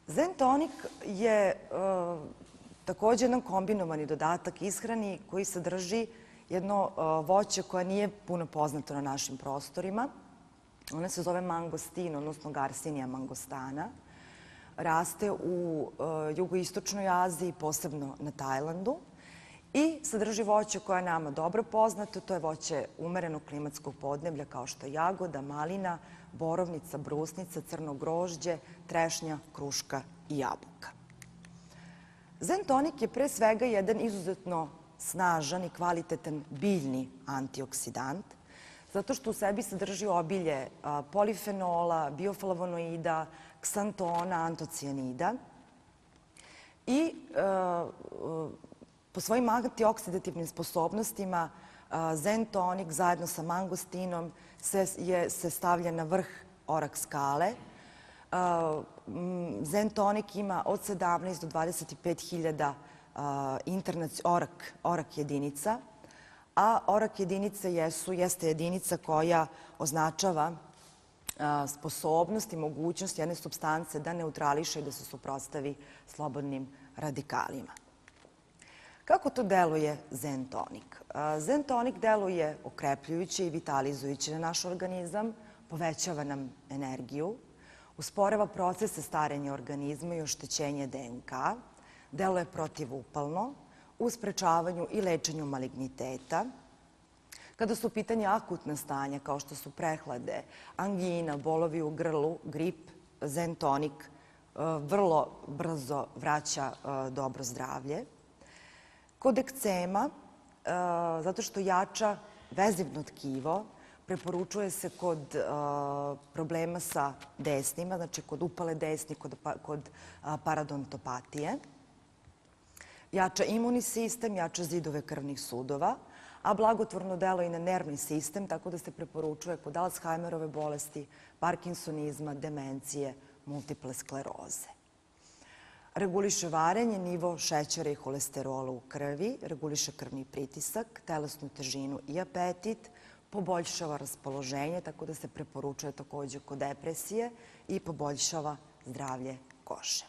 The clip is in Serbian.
Zen tonik je takođe jedan kombinovani dodatak ishrani koji sadrži jedno voće koje nije puno poznato na našim prostorima. Ona se zove mangostin, odnosno Garcinia mangostana. Raste u jugoistočnoj Aziji, posebno na Tajlandu. I sadrži voće koje je nama dobro poznato. To je voće umerenog klimatskog podneblja kao što je jagoda, malina, borovnica, brusnica, crno grožđe, trešnja, kruška i jabuka. Zen tonik je pre svega jedan izuzetno snažan i kvalitetan biljni antioksidant, zato što u sebi sadrži obilje polifenola, bioflavonoida, ksantona, antocijanida i po svojim antioksidativnim sposobnostima Zen tonik zajedno sa mangostinom se stavlja na vrh orak skale. Zen tonik ima od 17 do 25 hiljada orak jedinica, a orak jedinice jeste jedinica koja označava sposobnost i mogućnost jedne supstance da neutrališe i da se suprotstavi slobodnim radikalima. Kako to deluje Zen tonik? Zen tonik deluje okrepljujuće i vitalizujuće na naš organizam, povećava nam energiju, usporava procese starenja organizma i oštećenje DNK, deluje protivupalno, u sprečavanju i lečenju maligniteta. Kada su u pitanju akutna stanja, kao što su prehlade, angina, bolovi u grlu, grip, Zen tonik vrlo brzo vraća dobro zdravlje. Kod ekcema, zato što jača vezivno tkivo, preporučuje se kod problema sa desnima, znači kod upale desni, kod paradontopatije. Jača imunni sistem, jača zidove krvnih sudova, a blagotvorno deluje i na nervni sistem, tako da se preporučuje kod Alzheimerove bolesti, parkinsonizma, demencije, multiple skleroze. Reguliše varenje, nivo šećera i holesterola u krvi, reguliše krvni pritisak, telesnu težinu i apetit, poboljšava raspoloženje, tako da se preporučuje takođe kod depresije i poboljšava zdravlje kože.